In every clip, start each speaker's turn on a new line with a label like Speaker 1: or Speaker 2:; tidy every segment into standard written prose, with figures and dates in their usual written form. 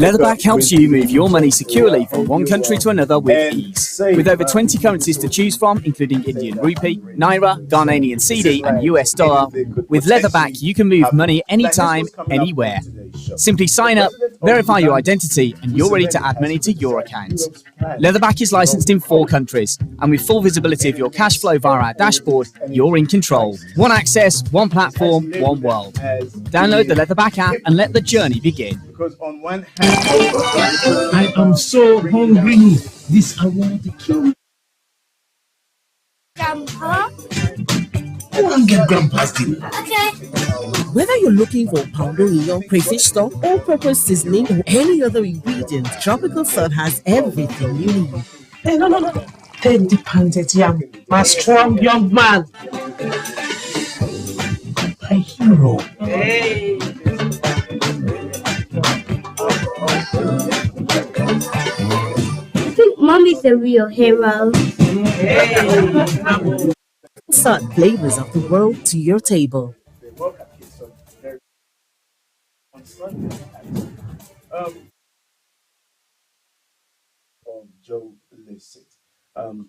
Speaker 1: Leatherback helps you move your money securely from one country to another with ease. With over 20 currencies to choose from, including Indian rupee, naira, Ghanaian cedi, and US dollar, with Leatherback you can move money anytime, anywhere. Simply sign up, verify your identity, and you're ready to add money to your account. Leatherback is licensed in 4 countries, and with full visibility of your cash flow via our dashboard, you're in control. One access, one platform, one world. Download the Leatherback app and let the journey begin.
Speaker 2: Because on one hand, I am so hungry. This I want to kill me.
Speaker 3: Grandpa?
Speaker 2: I want to get Grandpa's dinner.
Speaker 3: Okay.
Speaker 4: Whether you're looking for poundo in your crayfish stock, all-purpose seasoning, or any other ingredient, Tropical Sun has everything you need.
Speaker 5: Hey, no. Take the pounded yam, my strong young man.
Speaker 2: My hero.
Speaker 5: Hey.
Speaker 3: I think Mommy's the real hero.
Speaker 5: Hey.
Speaker 4: Sun flavors of the world to your table.
Speaker 2: Joe Lycett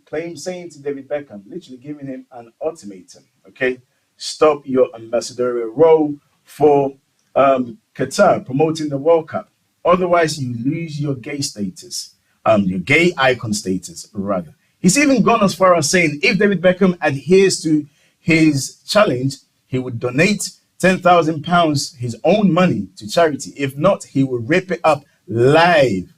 Speaker 2: claim saying to David Beckham, literally giving him an ultimatum, okay? Stop your ambassadorial role for Qatar promoting the World Cup. Otherwise, you lose your gay status, your gay icon status, rather. He's even gone as far as saying if David Beckham adheres to his challenge, he would donate £10,000, his own money, to charity. If not, he will rip it up live.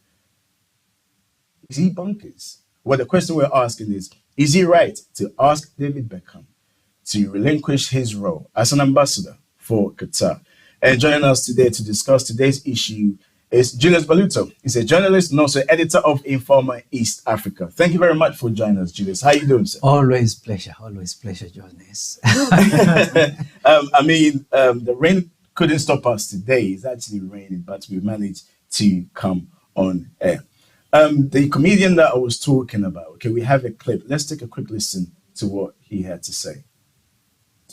Speaker 2: Is he bonkers? Well, the question we're asking is he right to ask David Beckham to relinquish his role as an ambassador for Qatar? And joining us today to discuss today's issue is Julius Baluto. He's a journalist and also editor of Informer East Africa. Thank you very much for joining us, Julius. How are you doing, sir?
Speaker 6: Always pleasure, Jonas.
Speaker 2: The rain couldn't stop us today. It's actually raining, but we managed to come on air. The comedian that I was talking about, okay, we have a clip. Let's take a quick listen to what he had to say.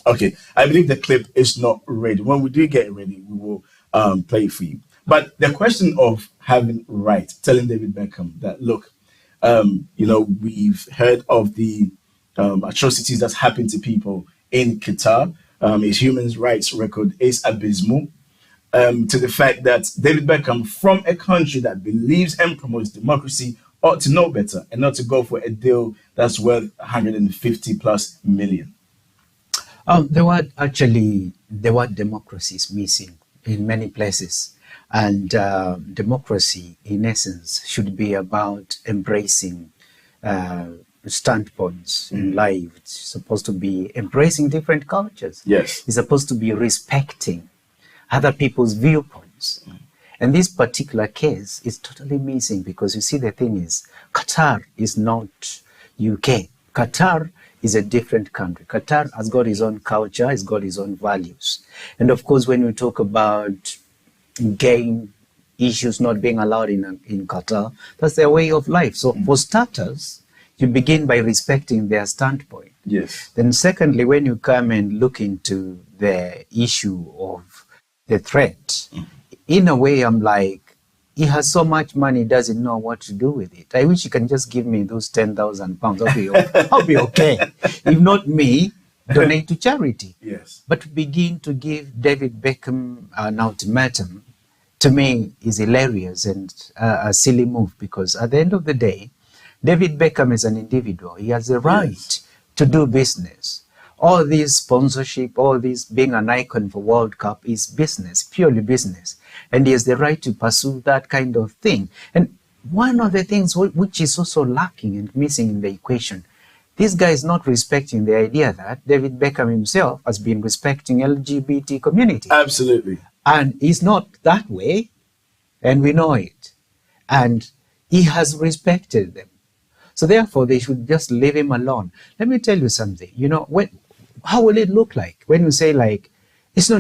Speaker 2: Okay, I believe the clip is not ready. When we do get it ready, we will play it for you. But the question of having right, telling David Beckham that, look, we've heard of the atrocities that's happened to people in Qatar. His human rights record is abysmal. To the fact that David Beckham, from a country that believes and promotes democracy, ought to know better and not to go for a deal that's worth 150 plus million.
Speaker 6: The word democracy is missing in many places. And democracy, in essence, should be about embracing standpoints in life. It's supposed to be embracing different cultures.
Speaker 2: Yes.
Speaker 6: It's supposed to be respecting other people's viewpoints. And this particular case is totally missing because you see, the thing is, Qatar is not UK. Qatar is a different country. Qatar has got its own culture, has got its own values. And of course, when we talk about gay issues not being allowed in Qatar, that's their way of life. So for starters, you begin by respecting their standpoint.
Speaker 2: Yes.
Speaker 6: Then secondly, when you come and look into the issue of the threat, in a way, I'm like, he has so much money, doesn't know what to do with it. I wish he can just give me those £10,000. I'll be okay. If not me, donate to charity.
Speaker 2: Yes.
Speaker 6: But to begin to give David Beckham an ultimatum, to me, is hilarious and a silly move, because at the end of the day, David Beckham is an individual. He has the right to do business. All this sponsorship, all this being an icon for World Cup is business, purely business. And he has the right to pursue that kind of thing. And one of the things which is also lacking and missing in the equation, This guy is not respecting the idea that David Beckham himself has been respecting LGBT community.
Speaker 2: Absolutely.
Speaker 6: And he's not that way, and we know it. And he has respected them. So therefore, they should just leave him alone. Let me tell you something. You know, how will it look like when you say, like,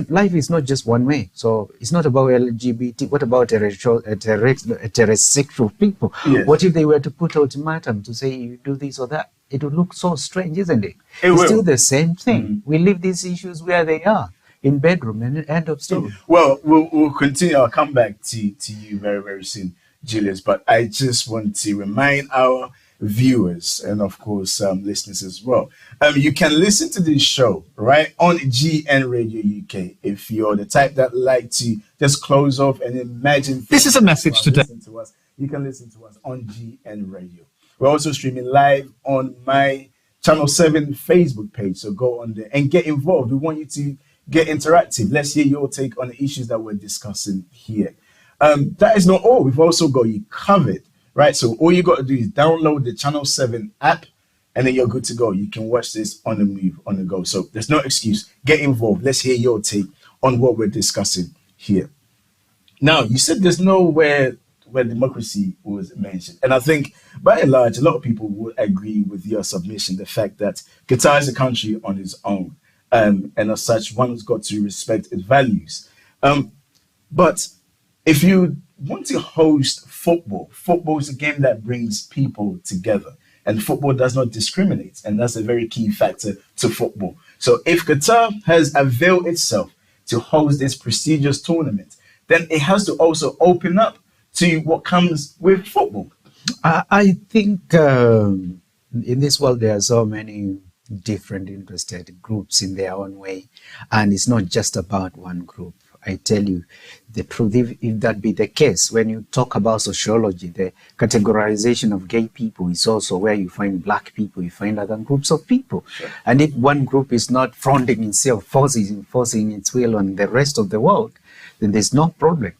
Speaker 6: life is not just one way. So it's not about LGBT. What about heterosexual people?
Speaker 2: Yes.
Speaker 6: What if they were to put ultimatum to say you do this or that? It would look so strange, isn't it?
Speaker 2: It
Speaker 6: It's
Speaker 2: will.
Speaker 6: still the same thing. We leave these issues where they are, in bedroom, and end of story.
Speaker 2: Well, we'll continue. I'll come back to you very, very soon, Julius. But I just want to remind our viewers and, of course, listeners as well. You can listen to this show, right, on GN Radio UK. If you're the type that like to just close off and imagine.
Speaker 7: This is a message today.
Speaker 2: Listen to us. You can listen to us on GN Radio. We're also streaming live on my Channel 7 Facebook page. So go on there and get involved. We want you to get interactive. Let's hear your take on the issues that we're discussing here. That is not all. We've also got you covered, right? So all you got to do is download the Channel 7 app, and then you're good to go. You can watch this on the move, on the go. So there's no excuse. Get involved. Let's hear your take on what we're discussing here. Now, you said there's nowhere where democracy was mentioned. And I think, by and large, a lot of people would agree with your submission, the fact that Qatar is a country on its own. And as such, one's got to respect its values. But if you want to host football is a game that brings people together. And football does not discriminate. And that's a very key factor to football. So if Qatar has availed itself to host this prestigious tournament, then it has to also open up to what comes with football.
Speaker 6: I think in this world there are so many different interested groups in their own way, and it's not just about one group. I tell you the truth, if that be the case, when you talk about sociology, the categorization of gay people is also where you find black people, you find other groups of people.
Speaker 2: Sure.
Speaker 6: And if one group is not fronting itself, forcing its will on the rest of the world, then there's no problem.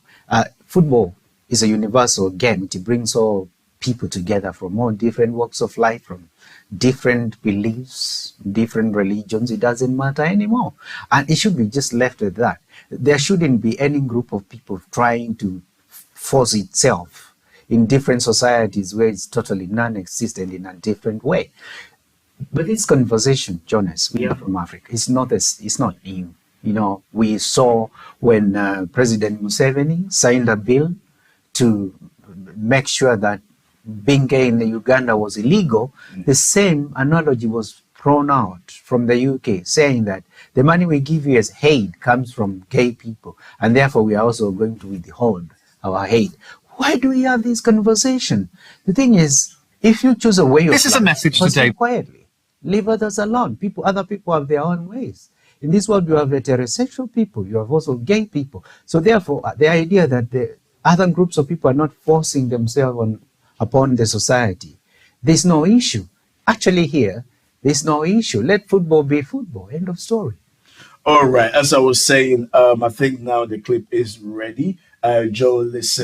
Speaker 6: Football is a universal game. It brings all people together from all different walks of life, from different beliefs, different religions. It doesn't matter anymore. And it should be just left at that. There shouldn't be any group of people trying to force itself in different societies where it's totally non-existent in a different way. But this conversation, Jonas, we are from Africa. It's not new. You know, we saw when President Museveni signed a bill to make sure that being gay in Uganda was illegal, the same analogy was thrown out from the UK, saying that the money we give you as aid comes from gay people, and therefore we are also going to withhold our aid. Why do we have this conversation? The thing is, if you choose a way of
Speaker 7: This is a message today.
Speaker 6: quietly, leave others alone. Other people have their own ways. In this world, you have heterosexual people, you have also gay people. So therefore, the idea that the other groups of people are not forcing themselves upon the society, there's no issue. Actually here, there's no issue. Let football be football. End of story.
Speaker 2: All right. As I was saying, I think now the clip is ready. Joe, let's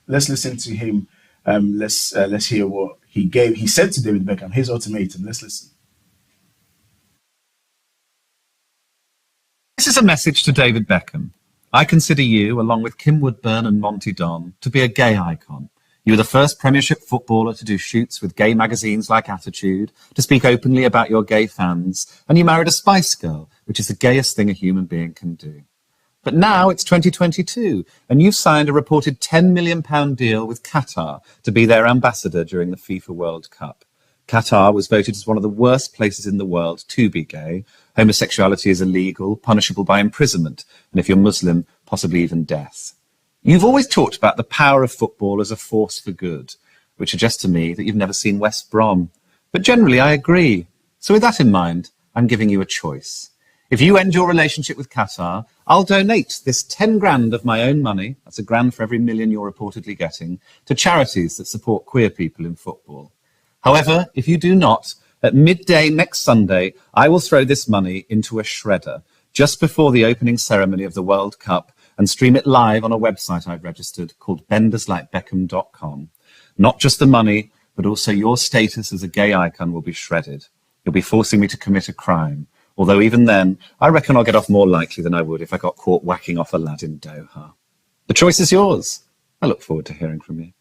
Speaker 2: listen to him. Let's hear what he said to David Beckham, his ultimatum. Let's listen.
Speaker 7: This is a message to David Beckham. I consider you, along with Kim Woodburn and Monty Don, to be a gay icon. You were the first Premiership footballer to do shoots with gay magazines like Attitude, to speak openly about your gay fans, and you married a Spice Girl, which is the gayest thing a human being can do. But now it's 2022, and you've signed a reported £10 million deal with Qatar to be their ambassador during the FIFA World Cup. Qatar was voted as one of the worst places in the world to be gay. Homosexuality is illegal, punishable by imprisonment, and if you're Muslim, possibly even death. You've always talked about the power of football as a force for good, which suggests to me that you've never seen West Brom. But generally, I agree. So with that in mind, I'm giving you a choice. If you end your relationship with Qatar, I'll donate this 10 grand of my own money, that's £1 grand for every million you're reportedly getting, to charities that support queer people in football. However, if you do not, at midday next Sunday, I will throw this money into a shredder just before the opening ceremony of the World Cup and stream it live on a website I've registered called benderslikebeckham.com. Not just the money, but also your status as a gay icon will be shredded. It He'll be forcing me to commit a crime. Although even then, I reckon I'll get off more likely than I would if I got caught whacking off a lad in Doha. The choice is yours. I look forward to hearing from you.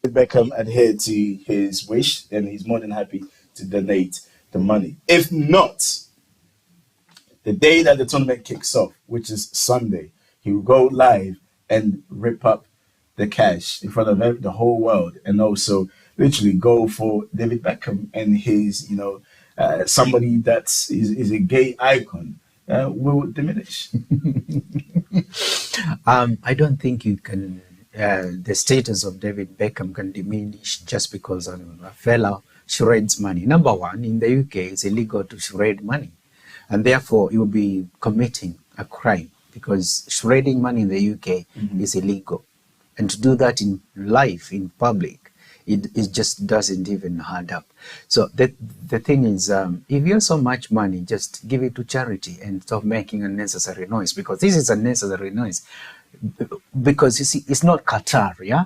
Speaker 2: Beckham adhered to his wish, and he's more than happy to donate the money. If not, the day that the tournament kicks off, which is Sunday, he will go live and rip up the cash in front of the whole world, and also literally go for David Beckham and his, somebody that is a gay icon will diminish.
Speaker 6: I don't think you can. The status of David Beckham can diminish just because a fellow shreds money. Number one, in the UK, it's illegal to shred money, and therefore you will be committing a crime because shredding money in the UK is illegal. And to do that in life, in public, it just doesn't even add up. So the thing is, if you have so much money, just give it to charity and stop making unnecessary noise, because this is unnecessary noise. Because you see, it's not Qatar, yeah?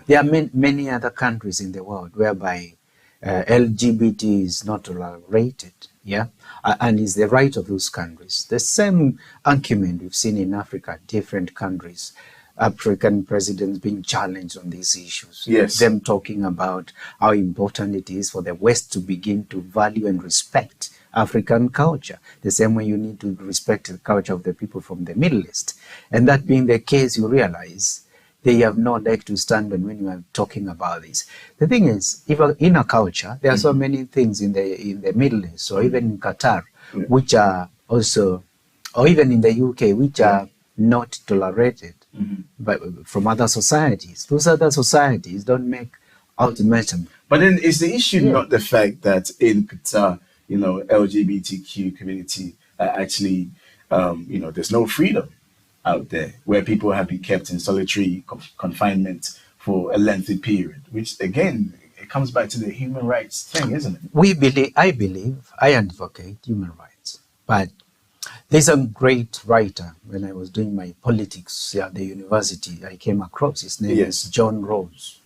Speaker 6: There are many other countries in the world whereby LGBT is not tolerated, yeah? And it's the right of those countries. The same argument we've seen in Africa, different countries. African presidents being challenged on these issues.
Speaker 2: Yes.
Speaker 6: Them talking about how important it is for the West to begin to value and respect African culture, the same way you need to respect the culture of the people from the Middle East. And that being the case, you realize they have no leg to stand on when you are talking about this. The thing is, even in a culture, there are so many things in the Middle East, or even in Qatar, which are also, or even in the UK, which are not tolerated but from other societies. Those other societies don't make ultimatum.
Speaker 2: But then is the issue not the fact that in Qatar, LGBTQ community actually, there's no freedom out there, where people have been kept in solitary confinement for a lengthy period, which again, it comes back to the human rights thing, isn't it?
Speaker 6: I advocate human rights, but there's a great writer, when I was doing my politics at the university, I came across, his name is John Rawls.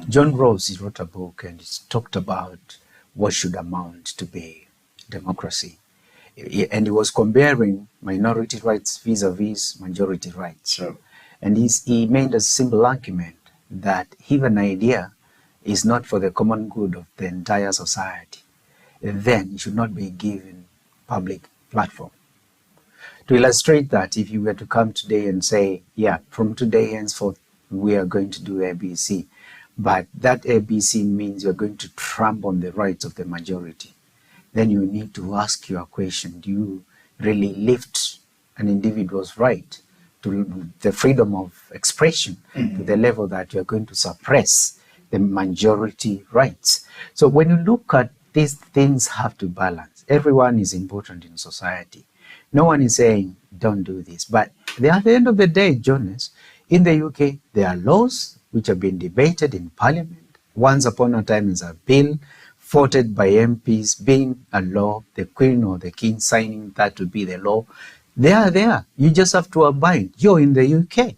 Speaker 6: John Rawls, he wrote a book and he talked about what should amount to be democracy. And he was comparing minority rights vis-a-vis majority rights.
Speaker 2: Sure.
Speaker 6: And he made a simple argument that if an idea is not for the common good of the entire society, then it should not be given public platform. To illustrate that, if you were to come today and say, from today henceforth, we are going to do ABC, but that ABC means you're going to trample on the rights of the majority, then you need to ask your question, do you really lift an individual's right to the freedom of expression to the level that you're going to suppress the majority rights? So when you look at these things, have to balance. Everyone is important in society. No one is saying, don't do this. But at the end of the day, Jonas, in the UK, there are laws which have been debated in Parliament. Once upon a time, is a bill voted by MPs being a law, the Queen or the King signing that to be the law. They are there. You just have to abide. You're in the UK.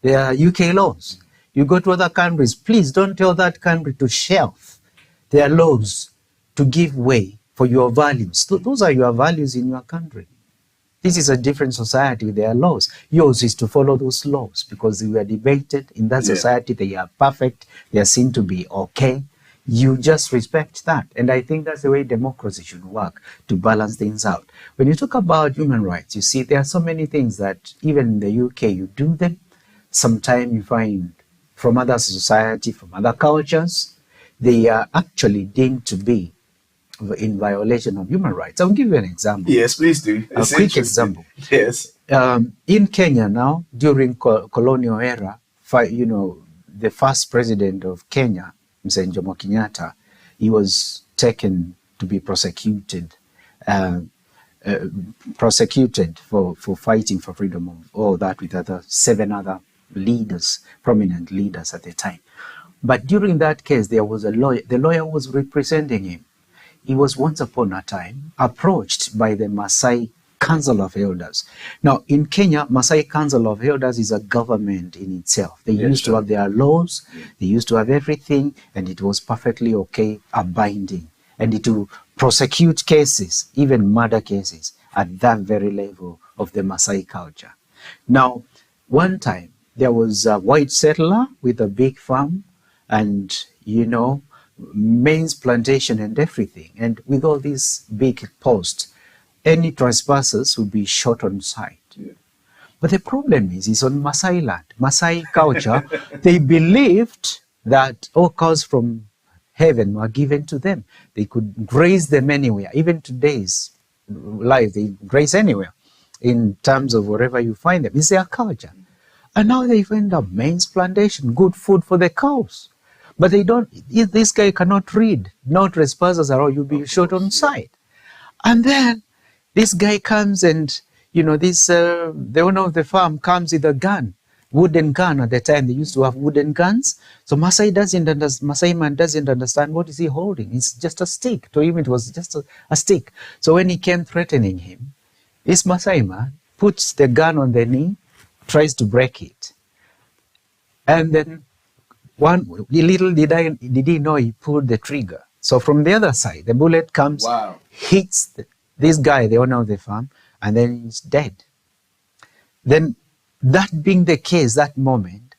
Speaker 6: There are UK laws. You go to other countries, please don't tell that country to shelf their laws to give way for your values. Those are your values in your country. This is a different society with their laws. Yours is to follow those laws because they were debated in that society. They are perfect. They are seen to be okay. You just respect that. And I think that's the way democracy should work, to balance things out. When you talk about human rights, you see there are so many things that even in the UK you do them. Sometimes you find from other society, from other cultures, they are actually deemed to be in violation of human rights. I'll give you an example.
Speaker 2: Yes, please do.
Speaker 6: A quick example.
Speaker 2: Yes.
Speaker 6: In Kenya now, during colonial era, the first president of Kenya, Mzee Jomo Kenyatta, he was taken to be prosecuted for fighting for freedom of all that with 7 other leaders, prominent leaders at the time. But during that case, there was a lawyer. The lawyer was representing him. He was once upon a time approached by the Maasai Council of Elders. Now, in Kenya, Maasai Council of Elders is a government in itself. They used to have their laws, they used to have everything, and it was perfectly okay, abiding. And it will prosecute cases, even murder cases, at that very level of the Maasai culture. Now, one time, there was a white settler with a big farm and, maize plantation and everything. And with all these big posts, any trespassers would be shot on sight. Yeah. But the problem is on Maasai land, Maasai culture, they believed that all cows from heaven were given to them. They could graze them anywhere. Even today's life, they graze anywhere in terms of wherever you find them. It's their culture. And now they find a maize plantation, good food for the cows. But they don't, if this guy cannot read, no trespassers at all, you'll be shot on sight. And then this guy comes and, the owner of the farm comes with a gun, wooden gun. At the time, they used to have wooden guns. So Maasai man doesn't understand what is he holding. It's just a stick. To him, it was just a stick. So when he came threatening him, this Maasai man puts the gun on the knee, tries to break it. And then little did he know he pulled the trigger. So from the other side, the bullet comes, hits this guy, the owner of the farm, and then he's dead. Then that being the case, that moment,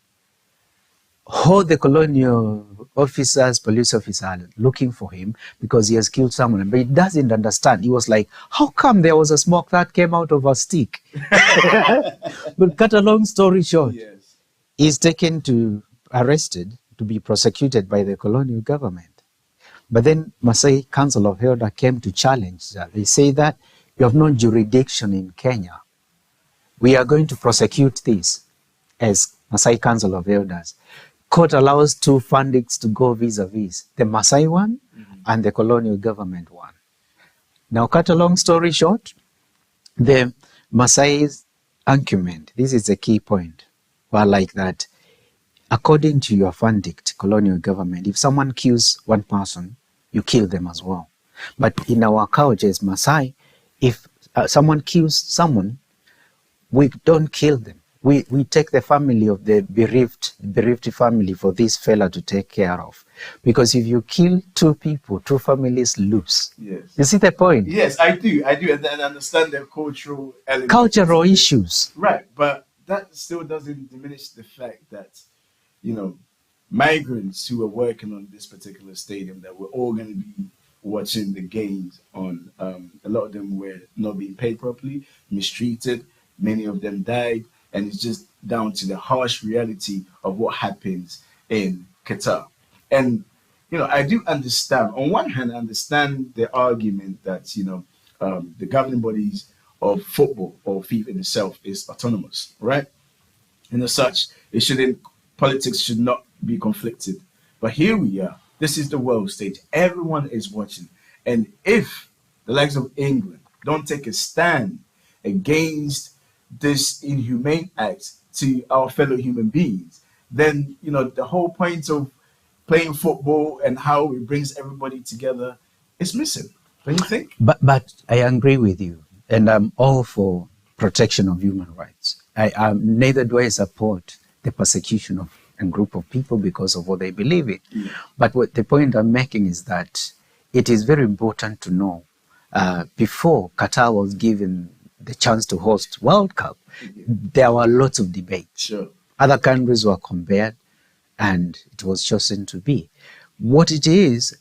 Speaker 6: all the colonial officers, police officers are looking for him because he has killed someone, but he doesn't understand. He was like, how come there was a smoke that came out of a stick? But cut a long story short, he's arrested to be prosecuted by the colonial government. But then Maasai Council of Elders came to challenge that. They say that you have no jurisdiction in Kenya. We are going to prosecute this as Maasai Council of Elders. Court allows two fundings to go vis-a-vis, the Maasai one and the colonial government one. Now, cut a long story short, the Maasai's argument, this is the key point, were like that, according to your fundict, colonial government, if someone kills one person, you kill them as well. But in our culture as Maasai, if someone kills someone, we don't kill them. We take the family of the bereaved family for this fella to take care of. Because if you kill two people, two families lose. Yes. You see the point?
Speaker 2: Yes, I do. And I understand the cultural element.
Speaker 6: Cultural issues.
Speaker 2: Right. But that still doesn't diminish the fact that, migrants who are working on this particular stadium, that we're all going to be watching the games on, a lot of them were not being paid properly, mistreated. Many of them died. And it's just down to the harsh reality of what happens in Qatar. And, I do understand, on one hand, I understand the argument that, the governing bodies of football or FIFA in itself is autonomous, right? And as such, politics should not be conflicted. But here we are. This is the world stage. Everyone is watching. And if the likes of England don't take a stand against this inhumane act to our fellow human beings, then the whole point of playing football and how it brings everybody together is missing. Don't you think?
Speaker 6: But I agree with you, and I'm all for protection of human rights. Neither do I support the persecution of a group of people because of what they believe in. Yeah. But the point I'm making is that it is very important to know before Qatar was given the chance to host World Cup, there were lots of debates.
Speaker 2: Sure.
Speaker 6: Other countries were compared, and it was chosen to be. What it is,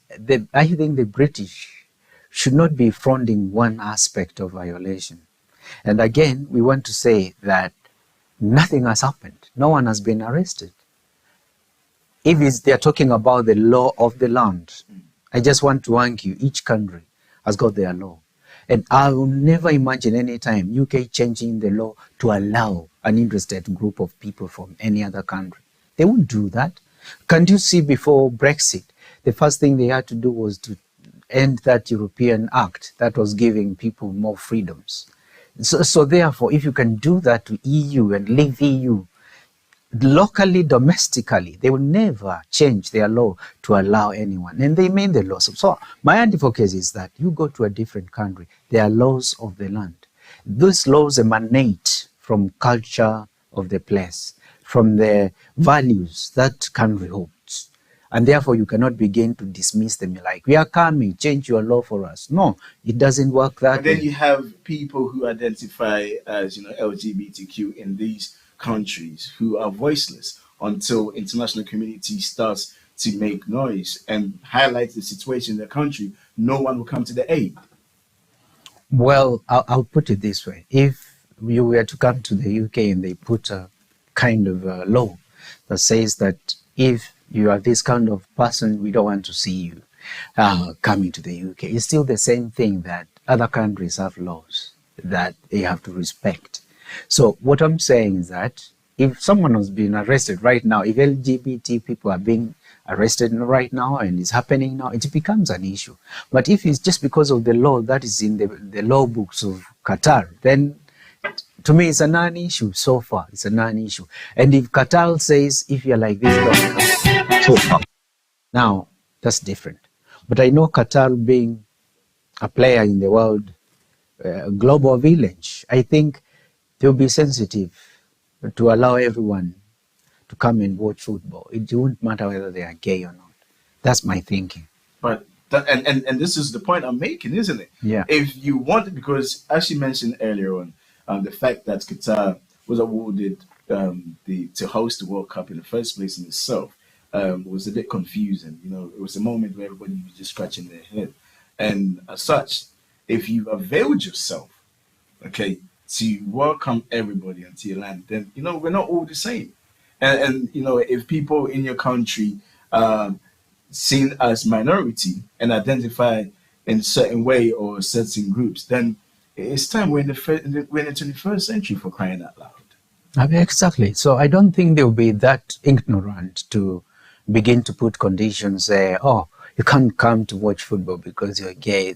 Speaker 6: I think the British should not be fronting one aspect of violation. And again, we want to say that nothing has happened. No one has been arrested. If they're talking about the law of the land, I just want to argue each country has got their law. And I will never imagine any time UK changing the law to allow an interested group of people from any other country. They won't do that. Can't you see before Brexit, the first thing they had to do was to end that European Act that was giving people more freedoms. So therefore, if you can do that to EU and leave EU, locally, domestically, they will never change their law to allow anyone. And they made the laws. So my advocacy is that you go to a different country, there are laws of the land. Those laws emanate from culture of the place, from the values that country holds. And therefore, you cannot begin to dismiss them. You're like, we are coming, change your law for us. No, it doesn't work that
Speaker 2: But then
Speaker 6: way.
Speaker 2: you have people who identify as, LGBTQ in these countries who are voiceless until international community starts to make noise and highlight the situation in the country. No one will come to the aid.
Speaker 6: Well, I'll put it this way. If you were to come to the UK and they put a kind of a law that says that if you are this kind of person, we don't want to see you coming to the UK. It's still the same thing that other countries have laws that they have to respect. So what I'm saying is that if someone has been arrested right now, if LGBT people are being arrested right now and it's happening now, it becomes an issue. But if it's just because of the law that is in the law books of Qatar, then to me, it's a non-issue so far. It's a non-issue. And if Qatar says, if you're like this, don't come, so far. Now, that's different. But I know Qatar being a player in the world, global village, I think they'll be sensitive to allow everyone to come and watch football. It won't matter whether they are gay or not. That's my thinking.
Speaker 2: But and this is the point I'm making, isn't it?
Speaker 6: Yeah.
Speaker 2: If you want, because as you mentioned earlier on, the fact that Qatar was awarded to host the World Cup in the first place in itself was a bit confusing. It was a moment where everybody was just scratching their head. And as such, if you availed yourself, okay, to welcome everybody into your land, then, we're not all the same. And if people in your country seen as minority and identify in a certain way or certain groups, then it's time we're in the 21st century, for crying out loud.
Speaker 6: I mean, exactly. So I don't think they'll be that ignorant to begin to put conditions there. Oh, you can't come to watch football because you're gay.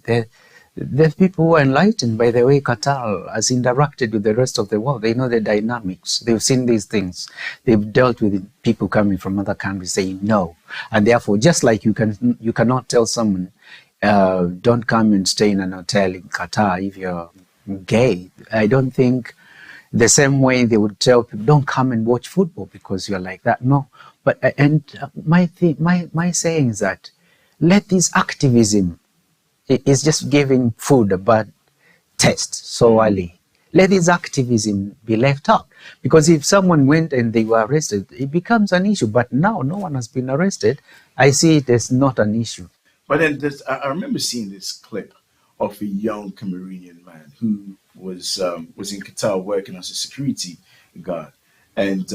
Speaker 6: The people who are enlightened by the way Qatar has interacted with the rest of the world. They know the dynamics. They've seen these things. They've dealt with people coming from other countries saying no. And therefore, just like you cannot tell someone, don't come and stay in an hotel in Qatar if you're gay. I don't think the same way they would tell people, don't come and watch football because you're like that. No. But my saying is that let this activism, it's just giving food a bad taste so early. Let this activism be left out. Because if someone went and they were arrested, it becomes an issue. But now no one has been arrested. I see it as not an issue.
Speaker 2: But then I remember seeing this clip of a young Cameroonian man who was in Qatar working as a security guard. And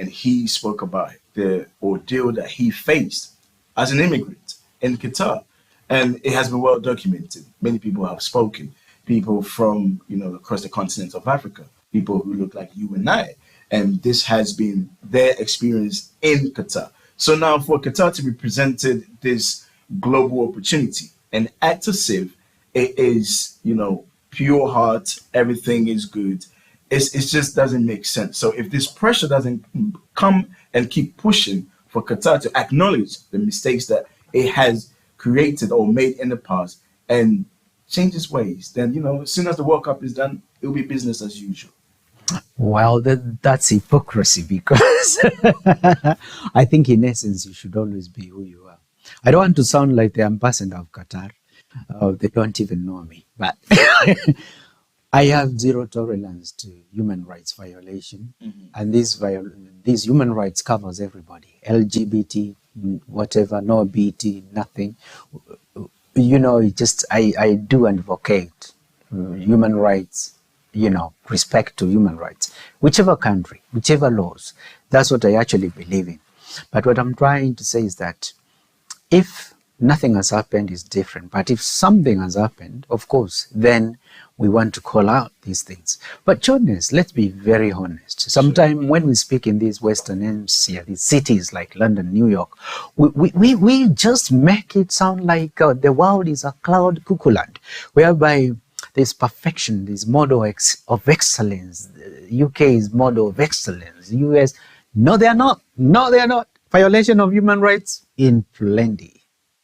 Speaker 2: he spoke about the ordeal that he faced as an immigrant in Qatar. And it has been well documented. Many people have spoken. People from, across the continent of Africa. People who look like you and I. And this has been their experience in Qatar. So now for Qatar to be presented this global opportunity and act as if it is, pure heart, everything is good. It just doesn't make sense. So if this pressure doesn't come and keep pushing for Qatar to acknowledge the mistakes that it has created or made in the past and change its ways, then, as soon as the World Cup is done, it'll be business as usual.
Speaker 6: Well, that's hypocrisy because I think in essence, you should always be who you are. I don't want to sound like the ambassador of Qatar. They don't even know me, but I have zero tolerance to human rights violation. Mm-hmm. And these human rights covers everybody, LGBT, whatever, no BT, nothing. I do advocate human rights, respect to human rights, whichever country, whichever laws. That's what I actually believe in. But what I'm trying to say is that if nothing has happened, is different. But if something has happened, of course, then we want to call out these things. But Jonas, let's be very honest. Sometimes when we speak in these Western hemisphere, these cities like London, New York, we just make it sound like the world is a cloud cuckoo land, whereby there's perfection, there's model of excellence. The UK is model of excellence. The US, no, they are not. No, they are not. Violation of human rights in plenty.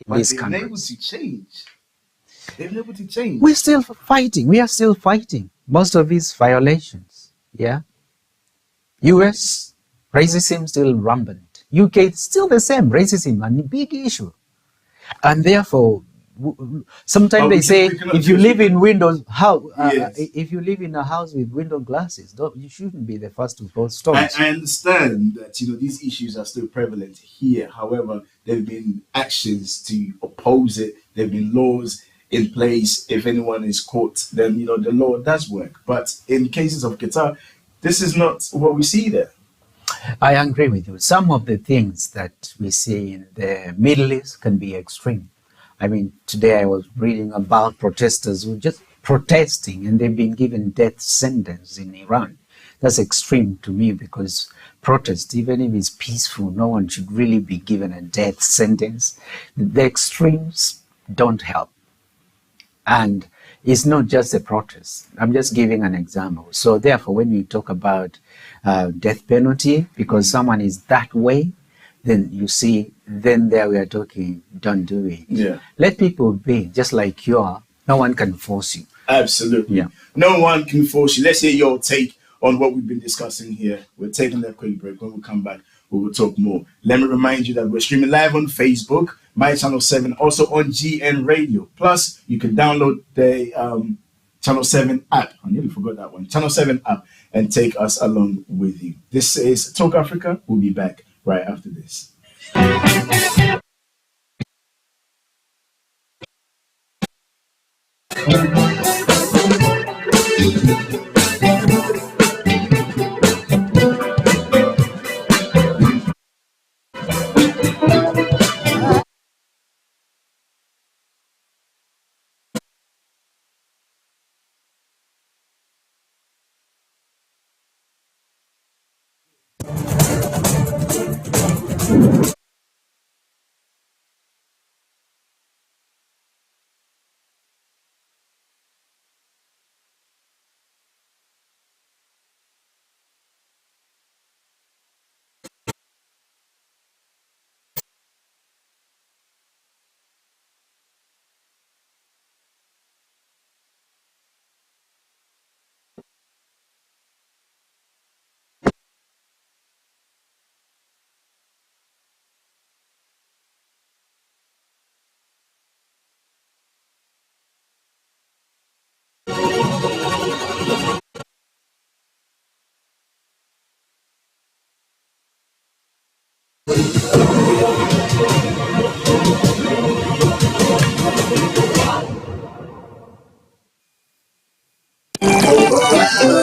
Speaker 2: But they've been able to change. They've been able to change.
Speaker 6: We're still fighting. We are still fighting. most of these violations, yeah. US, racism still rampant. UK, it's still the same, racism, a big issue. And therefore, sometimes they say, if you live in windows, if you live in a house with window glasses, you shouldn't be the first to throw stones.
Speaker 2: I understand that these issues are still prevalent here. However, there have been actions to oppose it. There have been laws in place. If anyone is caught, then the law does work. But in cases of Qatar, this is not what we see there.
Speaker 6: I agree with you. Some of the things that we see in the Middle East can be extreme. I mean, today I was reading about protesters who just protesting and they've been given death sentence in Iran. That's extreme to me, because protest, even if it's peaceful, no one should really be given a death sentence. The extremes don't help. And it's not just a protest. I'm just giving an example. So therefore, when we talk about death penalty, because someone is that way, then you see, then there we are talking, don't do it.
Speaker 2: Yeah.
Speaker 6: Let people be just like you are. No one can force you.
Speaker 2: Absolutely.
Speaker 6: Yeah.
Speaker 2: No one can force you. Let's hear your take on what we've been discussing here. We're taking a quick break. When we come back, we will talk more. Let me remind you that we're streaming live on Facebook, My Channel 7, also on GN Radio. Plus, you can download the Channel 7 app. I nearly forgot that one. Channel 7 app, and take us along with you. This is Talk Africa. We'll be back right after this.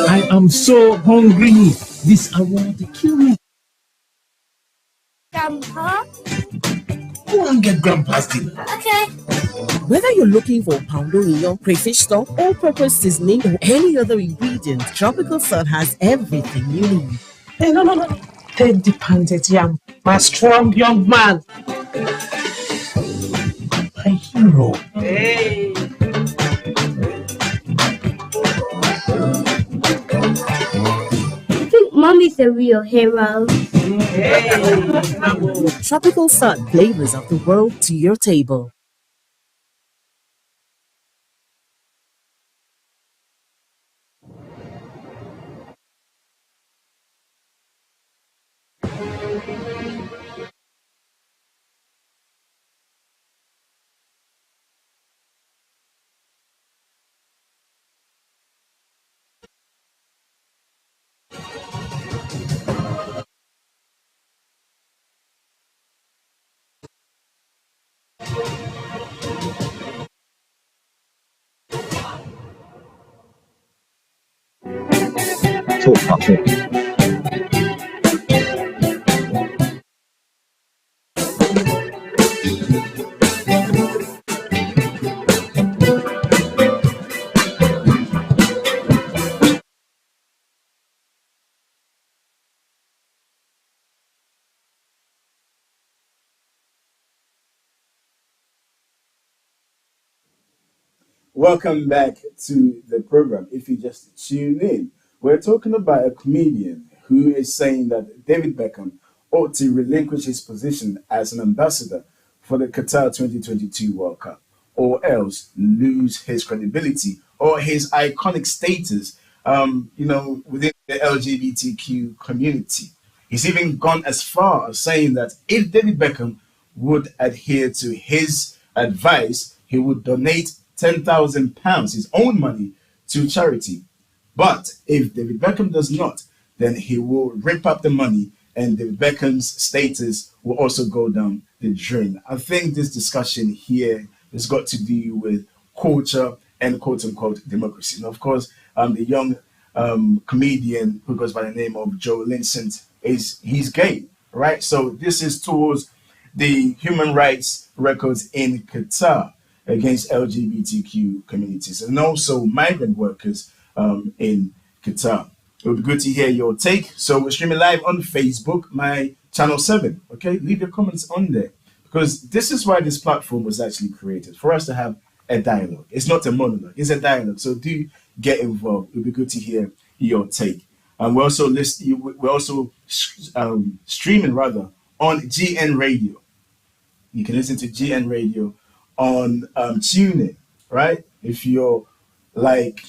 Speaker 8: I am so hungry. This award to kill me.
Speaker 3: Grandpa?
Speaker 8: Go and get Grandpa's dinner.
Speaker 3: Okay.
Speaker 4: Whether you're looking for poundo in your crayfish stock, all-purpose seasoning, or any other ingredient, Tropical Sun has everything you need.
Speaker 5: Hey, no. Take the pounded yam, my strong young man.
Speaker 8: My hero.
Speaker 5: Hey.
Speaker 3: I think Mommy's the real hero.
Speaker 4: Tropical Sun, flavors of the world to your table.
Speaker 7: Talk Africa.
Speaker 2: Welcome back to the program. If you just tune in, we're talking about a comedian who is saying that David Beckham ought to relinquish his position as an ambassador for the Qatar 2022 World Cup, or else lose his credibility or his iconic status, within the LGBTQ community. He's even gone as far as saying that if David Beckham would adhere to his advice, he would donate £10,000, his own money, to charity. But if David Beckham does not, then he will rip up the money and David Beckham's status will also go down the drain. I think this discussion here has got to do with culture and quote-unquote democracy. And of course, the young comedian who goes by the name of Joe Lincent, he's gay, right? So this is towards the human rights records in Qatar against LGBTQ communities and also migrant workers in Qatar. It would be good to hear your take. So we're streaming live on Facebook, my channel 7. Okay, leave your comments on there because this is why this platform was actually created, for us to have a dialogue. It's not a monologue, it's a dialogue. So do get involved. It would be good to hear your take. And we're also streaming rather on GN Radio. You can listen to GN Radio on TuneIn, right? If you're like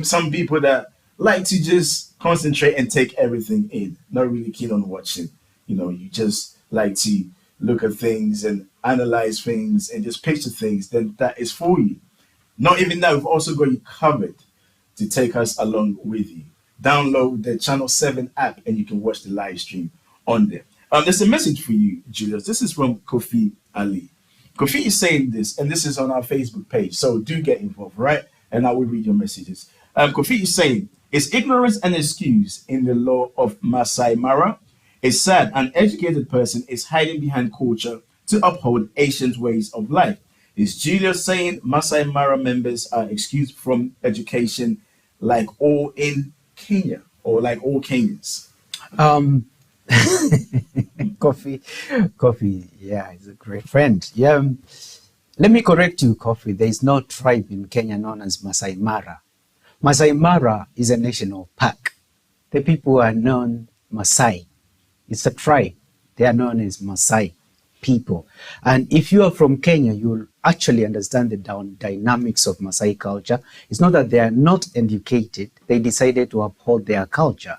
Speaker 2: some people that like to just concentrate and take everything in, not really keen on watching. You just like to look at things and analyze things and just picture things, then that is for you. Not even that, we've also got you covered to take us along with you. Download the Channel 7 app and you can watch the live stream on there. There's a message for you, Julius. This is from Kofi Ali. Kofi is saying this, and this is on our Facebook page, so do get involved, right? And I will read your messages. Kofi is saying, is ignorance an excuse in the law of Masai Mara? It's sad an educated person is hiding behind culture to uphold ancient ways of life. Is Julius saying Masai Mara members are excused from education like all in Kenya or like all Kenyans?
Speaker 6: Kofi, yeah, he's a great friend. Yeah, let me correct you, Kofi. There is no tribe in Kenya known as Masai Mara. Masai Mara is a national park. The people are known Masai. It's a tribe. They are known as Masai people. And if you are from Kenya, you'll actually understand the dynamics of Masai culture. It's not that they are not educated. They decided to uphold their culture.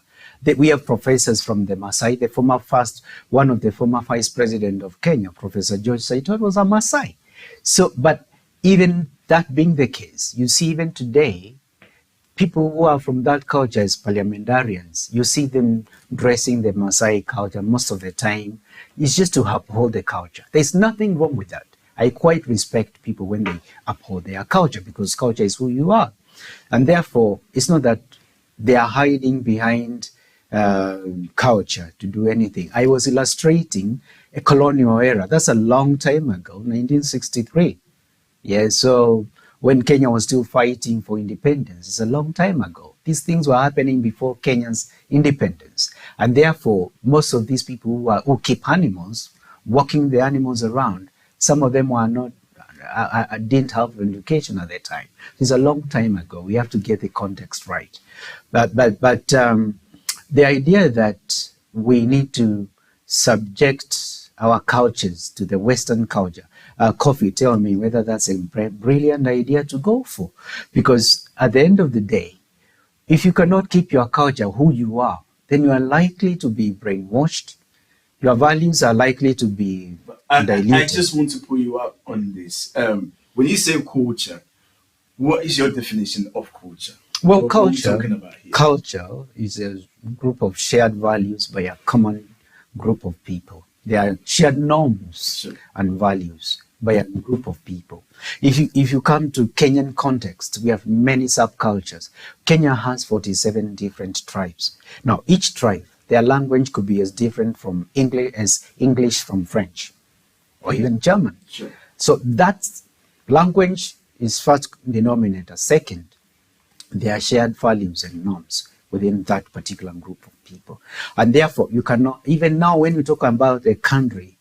Speaker 6: We have professors from the Masai. One of the former vice president of Kenya, Professor George Saitoti, was a Masai. So, but even that being the case, you see even today, people who are from that culture as parliamentarians, you see them dressing the Masai culture most of the time. It's just to uphold the culture. There's nothing wrong with that. I quite respect people when they uphold their culture because culture is who you are. And therefore, it's not that they are hiding behind culture to do anything. I was illustrating a colonial era. That's a long time ago, 1963. Yeah, so when Kenya was still fighting for independence, it's a long time ago. These things were happening before Kenya's independence. And therefore, most of these people who keep animals, walking the animals around, some of them were not, didn't have education at that time. It's a long time ago. We have to get the context right. But the idea that we need to subject our cultures to the Western culture, Kofi, tell me whether that's a brilliant idea to go for. Because at the end of the day, if you cannot keep your culture who you are, then you are likely to be brainwashed. Your values are likely to be diluted.
Speaker 2: I just want to pull you up on this. When you say culture, what is your definition of culture?
Speaker 6: Well,
Speaker 2: what are you talking about here?
Speaker 6: Culture is a group of shared values by a common group of people. There are shared norms and values by a group of people. If you come to Kenyan context, we have many subcultures. Kenya has 47 different tribes. Now, each tribe, their language could be as different from English from French or even German.
Speaker 2: Sure.
Speaker 6: So that language is first denominator. Second, there are shared values and norms within that particular group of people. And therefore, you cannot, even now when we talk about a country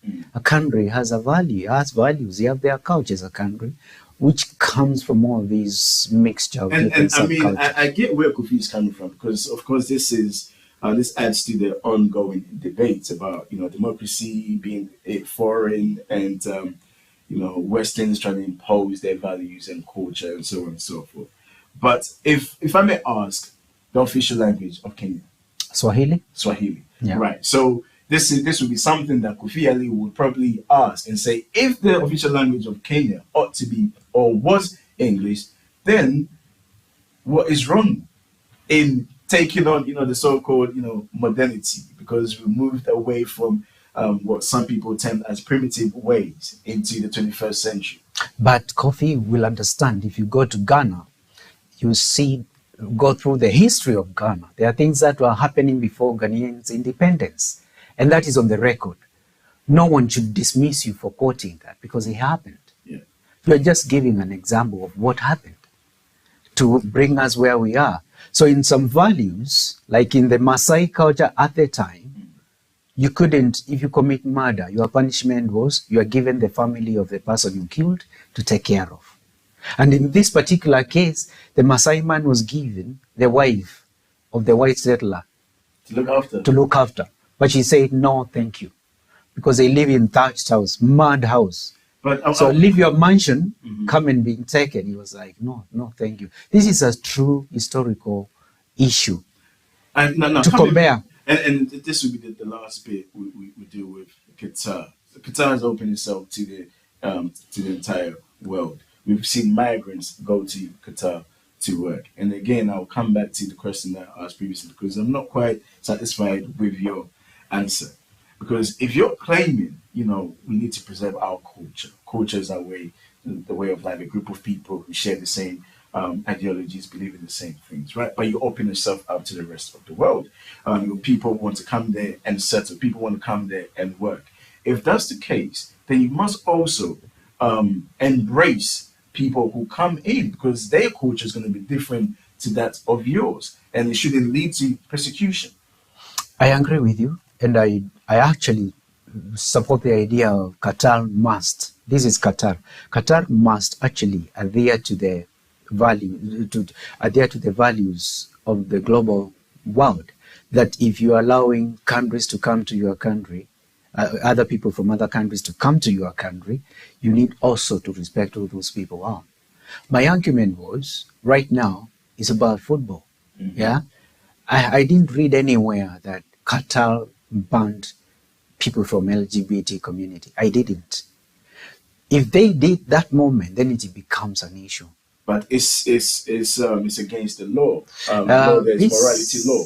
Speaker 6: has a value, has values, they have their culture as a country, which comes from all these mixture of different subcultures.
Speaker 2: I mean, I get where Kofi is coming from, because of course this adds to the ongoing debates about, democracy being foreign and, Westerns trying to impose their values and culture and so on and so forth. But if I may ask, the official language of Kenya,
Speaker 6: Swahili?
Speaker 2: Swahili,
Speaker 6: Yeah.
Speaker 2: right? So this would be something that Kofi Ali would probably ask and say, if the official language of Kenya ought to be or was English, then what is wrong in taking on, the so-called, modernity, because we moved away from what some people term as primitive ways into the 21st century.
Speaker 6: But Kofi will understand, if you go to Ghana, you go through the history of Ghana. There are things that were happening before Ghanaians' independence, and that is on the record. No one should dismiss you for quoting that, because it happened.
Speaker 2: Yeah.
Speaker 6: You're just giving an example of what happened to bring us where we are. So in some values, like in the Maasai culture at the time, you couldn't, if you commit murder, your punishment was you are given the family of the person you killed to take care of. And in this particular case, the Maasai man was given the wife of the white settler
Speaker 2: to look after.
Speaker 6: But she said, no, thank you. Because they live in thatched house, mud house.
Speaker 2: But
Speaker 6: so leave your mansion, come and being taken. He was like, no, thank you. This is a true historical issue
Speaker 2: and
Speaker 6: to compare.
Speaker 2: And this will be the last bit we deal with Qatar. So Qatar has opened itself to the entire world. We've seen migrants go to Qatar to work. And again, I'll come back to the question that I asked previously, because I'm not quite satisfied with your answer. Because if you're claiming, we need to preserve our culture. Culture is our way, the way of life, a group of people who share the same ideologies, believe in the same things, right? But you open yourself up to the rest of the world. People want to come there and settle. People want to come there and work. If that's the case, then you must also embrace people who come in, because their culture is going to be different to that of yours, and it shouldn't lead to persecution.
Speaker 6: I agree with you, and I actually support the idea of Qatar must. This is Qatar. Qatar must actually adhere to the values of the global world. That if you are allowing countries to come to your country, other people from other countries to come to your country, you need also to respect who those people are. My argument was, right now, it's about football. Mm-hmm. Yeah, I didn't read anywhere that Qatar banned people from LGBT community. I didn't. If they did that moment, then it becomes an issue.
Speaker 2: But it's against the law. There's morality law.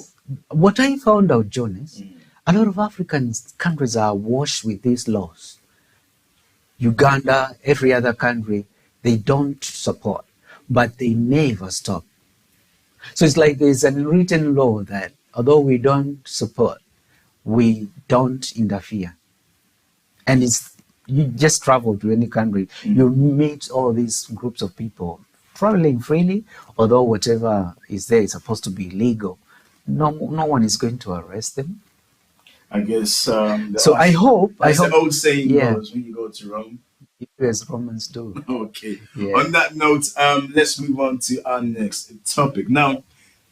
Speaker 6: What I found out, Jonas, a lot of African countries are awash with these laws. Uganda, every other country, they don't support, but they never stop. So it's like there's an unwritten law that although we don't support, we don't interfere. And you just travel to any country, you meet all these groups of people traveling freely, although whatever is there is supposed to be legal. No one is going to arrest them.
Speaker 2: I guess.
Speaker 6: I hope.
Speaker 2: The old saying goes, when you go to Rome,
Speaker 6: you do as Romans do.
Speaker 2: Okay.
Speaker 6: Yeah.
Speaker 2: On that note, let's move on to our next topic. Now,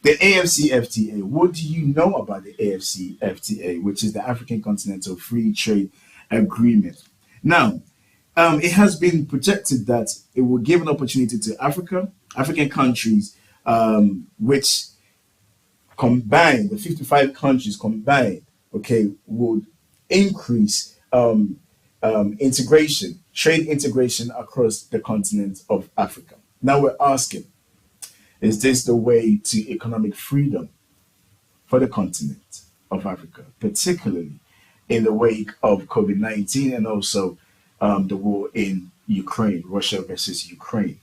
Speaker 2: the AFCFTA. What do you know about the AFCFTA, which is the African Continental Free Trade Agreement? Now, it has been projected that it will give an opportunity to African countries, which combined, the 55 countries combined, would increase trade integration across the continent of Africa. Now we're asking, is this the way to economic freedom for the continent of Africa, particularly in the wake of COVID-19 and also the war in Ukraine, Russia versus Ukraine?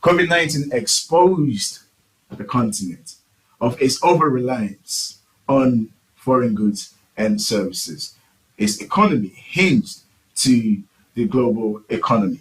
Speaker 2: COVID-19 exposed the continent of its over-reliance on foreign goods and services. Its economy hinged to the global economy.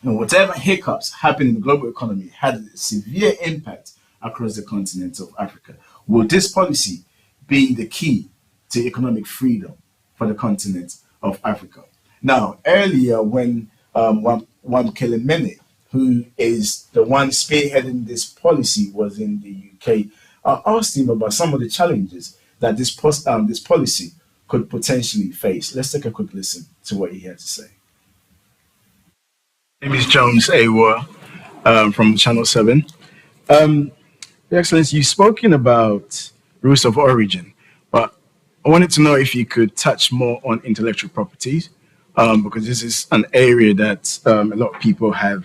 Speaker 2: And whatever hiccups happened in the global economy had a severe impact across the continent of Africa. Will this policy be the key to economic freedom for the continent of Africa? Now, earlier when Wamkele Mene, who is the one spearheading this policy, was in the UK, I asked him about some of the challenges that this policy could potentially face. Let's take a quick listen to what he had to say. My name is Jones Awa from Channel 7. Your Excellency, you've spoken about rules of origin, but I wanted to know if you could touch more on intellectual properties, because this is an area that a lot of people have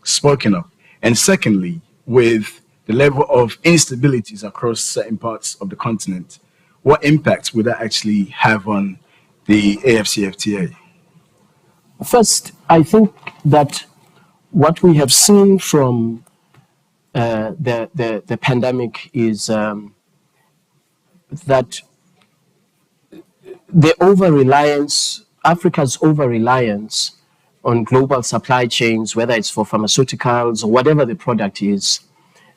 Speaker 2: spoken of. And secondly, with the level of instabilities across certain parts of the continent, what impact would that actually have on the AFCFTA?
Speaker 9: First, I think that what we have seen from the pandemic is that the over-reliance, Africa's over-reliance on global supply chains, whether it's for pharmaceuticals or whatever the product is,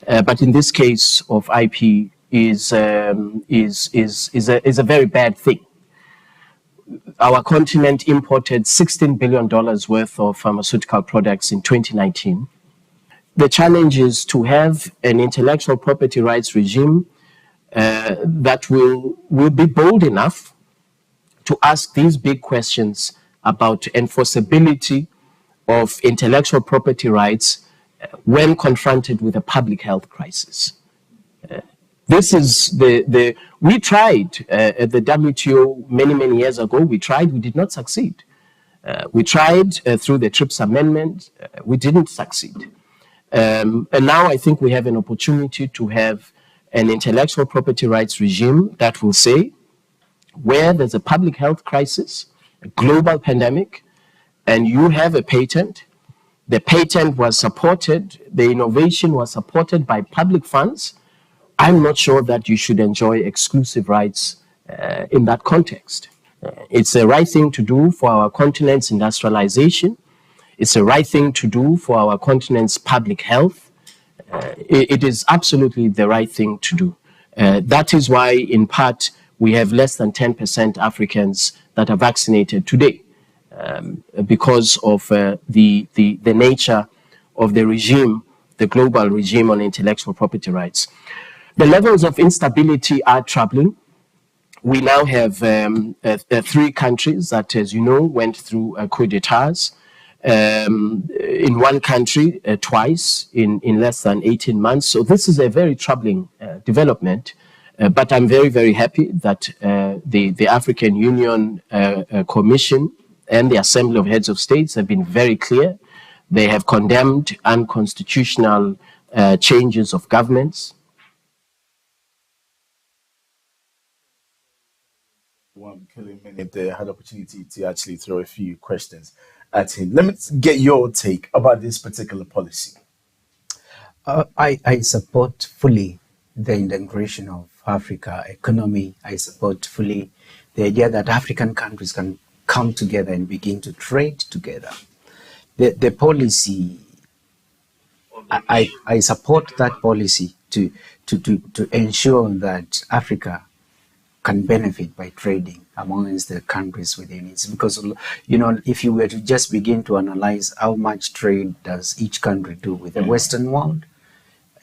Speaker 9: but in this case of IP, is a very bad thing. Our continent imported $16 billion worth of pharmaceutical products in 2019. The challenge is to have an intellectual property rights regime that will be bold enough to ask these big questions about enforceability of intellectual property rights when confronted with a public health crisis. This is we tried at the WTO many years ago. We did not succeed. We tried through the TRIPS amendment. We didn't succeed. And now I think we have an opportunity to have an intellectual property rights regime that will say, where there's a public health crisis, a global pandemic, and you have a patent, the patent was supported, the innovation was supported by public funds, I'm not sure that you should enjoy exclusive rights in that context. It's the right thing to do for our continent's industrialization. It's the right thing to do for our continent's public health. It is absolutely the right thing to do. That is why, in part, we have less than 10% Africans that are vaccinated today, because of the nature of the regime, the global regime on intellectual property rights. The levels of instability are troubling. We now have 3 countries that, as you know, went through coup d'etats. In one country twice in less than 18 months. So this is a very troubling development. But I'm very happy that the African Union Commission and the Assembly of Heads of States have been very clear. They have condemned unconstitutional changes of governments.
Speaker 2: One killing minute there, I had opportunity to actually throw a few questions at him. Let me get your take about this particular policy.
Speaker 6: I support fully the integration of Africa economy. I support fully the idea that African countries can come together and begin to trade together. The policy, I support that policy to ensure that Africa can benefit by trading amongst the countries within it. Because, you know, if you were to just begin to analyze how much trade does each country do with the Western world,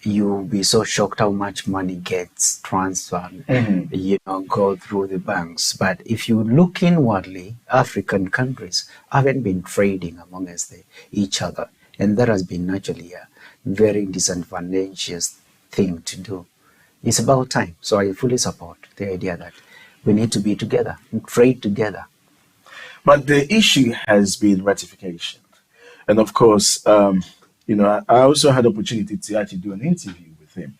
Speaker 6: you'll be so shocked how much money gets transferred, you know, go through the banks. But if you look inwardly, African countries haven't been trading amongst each other. And that has been naturally a very disadvantageous thing to do. It's about time. So I fully support the idea that we need to be together and trade together.
Speaker 2: But the issue has been ratification. And of course, you know, I also had the opportunity to actually do an interview with him.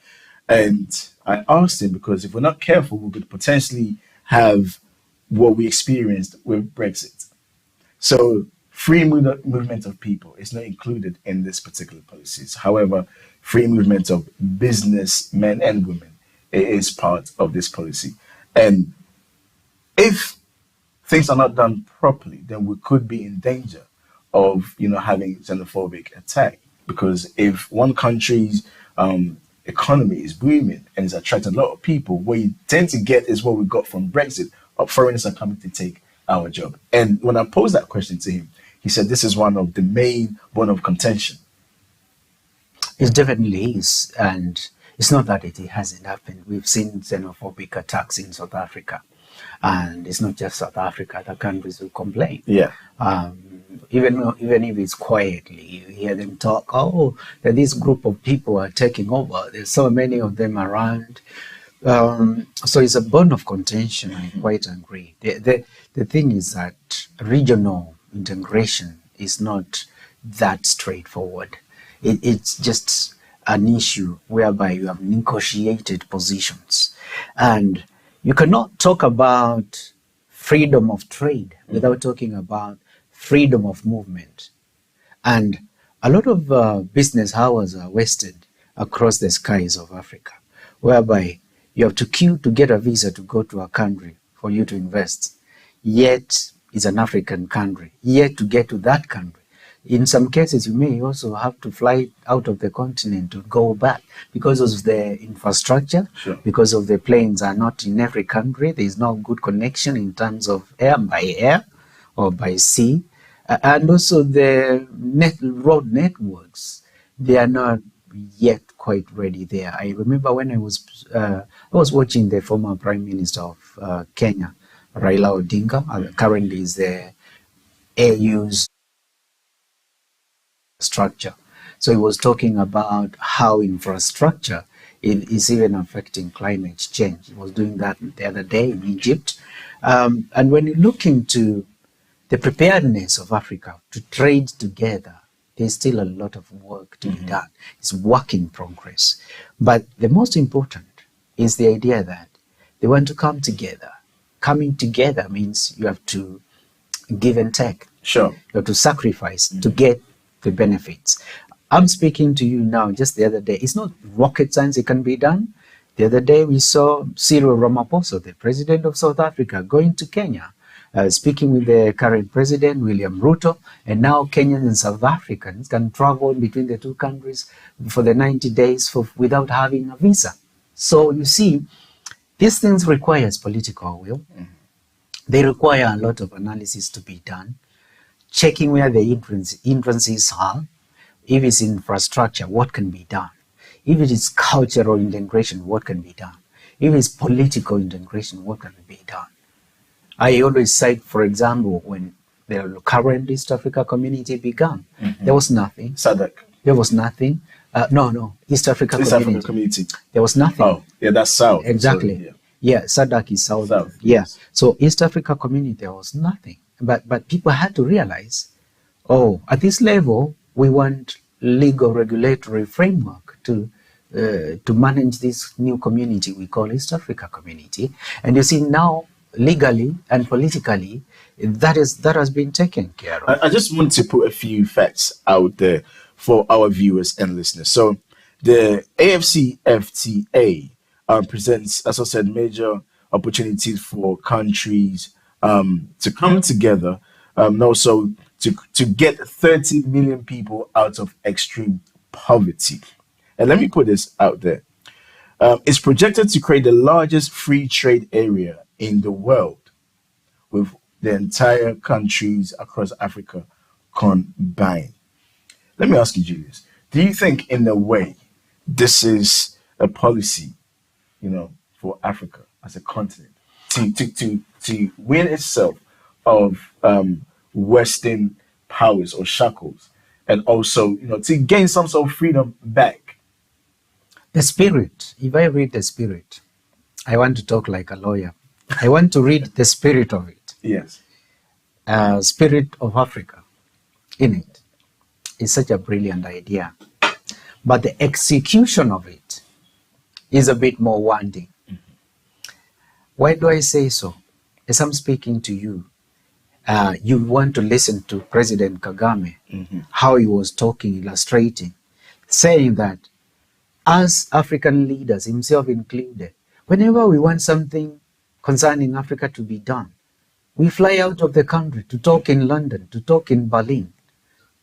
Speaker 2: And I asked him, because if we're not careful, we could potentially have what we experienced with Brexit. So free movement of people is not included in this particular policies. However, free movement of businessmen and women is part of this policy. And if things are not done properly, then we could be in danger of, you know, having xenophobic attack. Because if one country's economy is booming and is attracting a lot of people, what you tend to get is what we got from Brexit, of foreigners are coming to take our job. And when I posed that question to him, he said this is one of the main bone of contention.
Speaker 6: It definitely is. And it's not that it hasn't happened. We've seen xenophobic attacks in South Africa. And it's not just South Africa, the countries will complain.
Speaker 2: Yeah.
Speaker 6: even if it's quietly, you hear them talk, oh, that this group of people are taking over. There's so many of them around. So it's a bone of contention, I quite agree. The thing is that regional integration is not that straightforward. It's just an issue whereby you have negotiated positions. And you cannot talk about freedom of trade without talking about freedom of movement. And a lot of business hours are wasted across the skies of Africa, whereby you have to queue to get a visa to go to a country for you to invest. Yet it's an African country. Yet to get to that country, in some cases, you may also have to fly out of the continent to go back because of the infrastructure, because of the planes are not in every country. There is no good connection in terms of air or by sea. And also the road networks, they are not yet quite ready there. I remember when I was watching the former Prime Minister of Kenya, Raila Odinga, currently is the AU's structure. So he was talking about how infrastructure is even affecting climate change. He was doing that the other day in Egypt. And when you look into the preparedness of Africa to trade together, there's still a lot of work to be done. It's work in progress. But the most important is the idea that they want to come together. Coming together means you have to give and take.
Speaker 2: Sure.
Speaker 6: You have to sacrifice to get the benefits. I'm speaking to you now just the other day. It's not rocket science, it can be done. The other day we saw Cyril Ramaphosa, the president of South Africa, going to Kenya, speaking with the current president, William Ruto, and now Kenyans and South Africans can travel between the two countries for the 90 days without having a visa. So you see, these things requires political will. They require a lot of analysis to be done, checking where the entrances are. If it's infrastructure, what can be done? If it is cultural integration, what can be done? If it's political integration, what can be done? I always cite, for example, when the current East Africa community began, there was nothing.
Speaker 2: SADC.
Speaker 6: There was nothing. No, East Africa community. There was nothing.
Speaker 2: Oh, yeah, that's South.
Speaker 6: Exactly.
Speaker 2: So,
Speaker 6: yeah, SADC is South.
Speaker 2: South,
Speaker 6: Yeah.
Speaker 2: yes.
Speaker 6: So East Africa community, there was nothing. But people had to realize, oh, at this level, we want legal regulatory framework to manage this new community we call East Africa community. And you see now, legally and politically, that has been taken care of.
Speaker 2: I just want to put a few facts out there for our viewers and listeners. So the AfCFTA presents, as I said, major opportunities for countries to come together, and also to get 30 million people out of extreme poverty. And let me put this out there. It's projected to create the largest free trade area in the world, with the entire countries across Africa combined. Let me ask you, Julius, do you think in a way this is a policy, for Africa as a continent to win itself of Western powers or shackles, and also, to gain some sort of freedom back?
Speaker 6: The spirit, if I read the spirit, I want to talk like a lawyer. I want to read the spirit of it.
Speaker 2: Yes.
Speaker 6: Spirit of Africa in it is such a brilliant idea. But the execution of it is a bit more wanting. Why do I say so? As I'm speaking to you, you want to listen to President Kagame, how he was talking, illustrating, saying that as African leaders, himself included, whenever we want something concerning Africa to be done, we fly out of the country to talk in London, to talk in Berlin.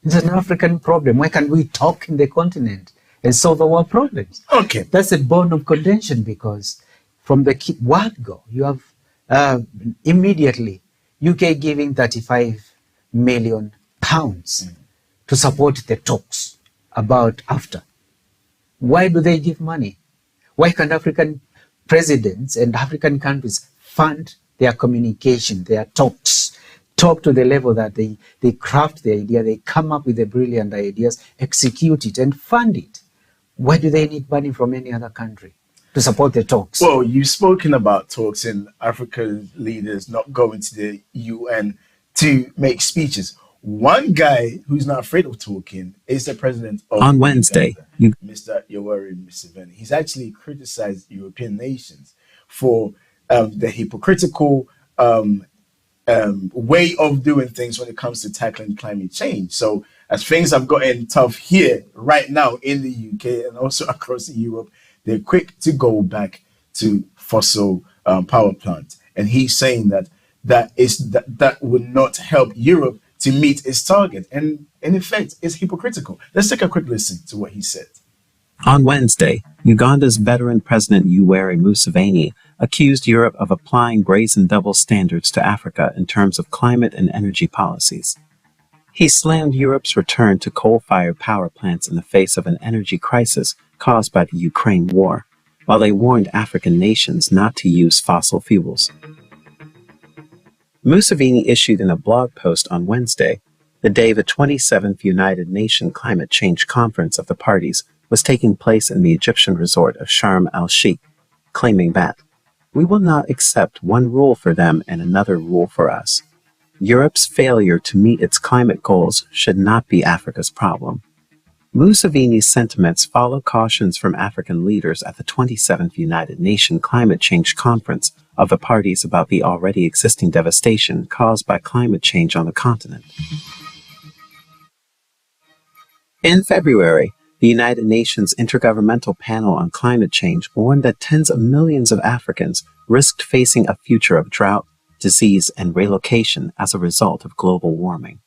Speaker 6: It's an African problem. Why can't we talk in the continent and solve our problems?
Speaker 2: Okay.
Speaker 6: That's a bone of contention, because from the word go, you have immediately UK giving £35 million to support the talks about AfTA. Why do they give money? Why can't African presidents and African countries fund their communication, their talks, top to the level that they craft the idea, they come up with the brilliant ideas, execute it, and fund it. Why do they need money from any other country to support the talks?
Speaker 2: Well, you've spoken about talks and African leaders not going to the UN to make speeches. One guy who's not afraid of talking is the president of
Speaker 7: On Wednesday,
Speaker 2: Uganda, Mr. Yoweri Museveni. He's actually criticized European nations for the hypocritical way of doing things when it comes to tackling climate change. So as things have gotten tough here right now in the UK and also across Europe, they're quick to go back to fossil power plants. And he's saying that would not help Europe to meet its target. And in effect, it's hypocritical. Let's take a quick listen to what he said.
Speaker 7: On Wednesday, Uganda's veteran President Yoweri Museveni accused Europe of applying brazen double standards to Africa in terms of climate and energy policies. He slammed Europe's return to coal-fired power plants in the face of an energy crisis caused by the Ukraine war, while they warned African nations not to use fossil fuels. Museveni issued in a blog post on Wednesday, the day the 27th United Nations Climate Change Conference of the parties was taking place in the Egyptian resort of Sharm el-Sheikh, claiming that, "We will not accept one rule for them and another rule for us. Europe's failure to meet its climate goals should not be Africa's problem." Museveni's sentiments follow cautions from African leaders at the 27th United Nations Climate Change Conference of the parties about the already existing devastation caused by climate change on the continent. In February, the United Nations Intergovernmental Panel on Climate Change warned that tens of millions of Africans risked facing a future of drought, disease, and relocation as a result of global warming.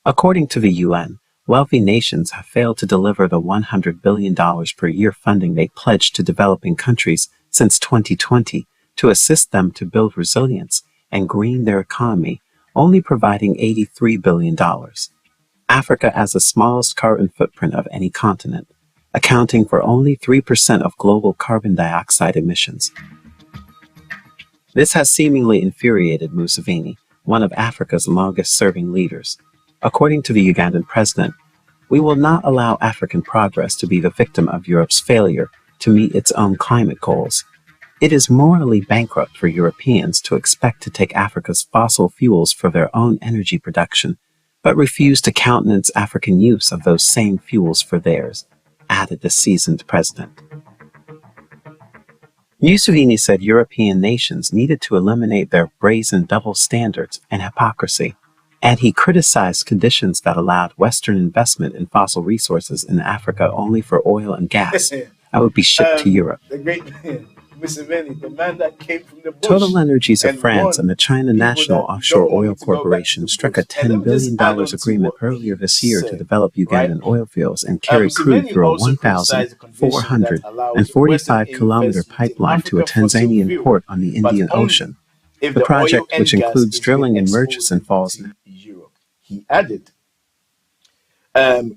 Speaker 7: According to the UN, wealthy nations have failed to deliver the $100 billion per year funding they pledged to developing countries since 2020 to assist them to build resilience and green their economy, only providing $83 billion. Africa has the smallest carbon footprint of any continent, accounting for only 3% of global carbon dioxide emissions. This has seemingly infuriated Museveni, one of Africa's longest-serving leaders. According to the Ugandan president, "We will not allow African progress to be the victim of Europe's failure to meet its own climate goals. It is morally bankrupt for Europeans to expect to take Africa's fossil fuels for their own energy production, but refuse to countenance African use of those same fuels for theirs," added the seasoned president. Museveni said European nations needed to eliminate their brazen double standards and hypocrisy, and he criticized conditions that allowed Western investment in fossil resources in Africa only for oil and gas that would be shipped to Europe.
Speaker 2: The great Museveni, the man that came from the bush.
Speaker 7: Total Energies of
Speaker 2: and
Speaker 7: France
Speaker 2: won
Speaker 7: and the China
Speaker 2: people
Speaker 7: National
Speaker 2: that
Speaker 7: Offshore
Speaker 2: don't want
Speaker 7: Oil
Speaker 2: to go back
Speaker 7: Corporation
Speaker 2: to the
Speaker 7: struck a
Speaker 2: bush. And
Speaker 7: $10
Speaker 2: let me just
Speaker 7: billion
Speaker 2: add on to
Speaker 7: agreement
Speaker 2: what
Speaker 7: earlier
Speaker 2: he
Speaker 7: this year to
Speaker 2: said,
Speaker 7: develop Ugandan
Speaker 2: right?
Speaker 7: oil fields and carry crude
Speaker 2: Museveni
Speaker 7: through a
Speaker 2: also criticized the condition that allows
Speaker 7: 1,445-kilometer
Speaker 2: Western
Speaker 7: pipeline to a
Speaker 2: investment in fossil
Speaker 7: Tanzanian
Speaker 2: fuel,
Speaker 7: port on the
Speaker 2: but
Speaker 7: Indian
Speaker 2: only
Speaker 7: Ocean.
Speaker 2: if
Speaker 7: The
Speaker 2: the oil
Speaker 7: project,
Speaker 2: and
Speaker 7: which
Speaker 2: gas
Speaker 7: includes
Speaker 2: is
Speaker 7: drilling
Speaker 2: being
Speaker 7: in Murchison
Speaker 2: exported
Speaker 7: Falls,
Speaker 2: to Europe. He added,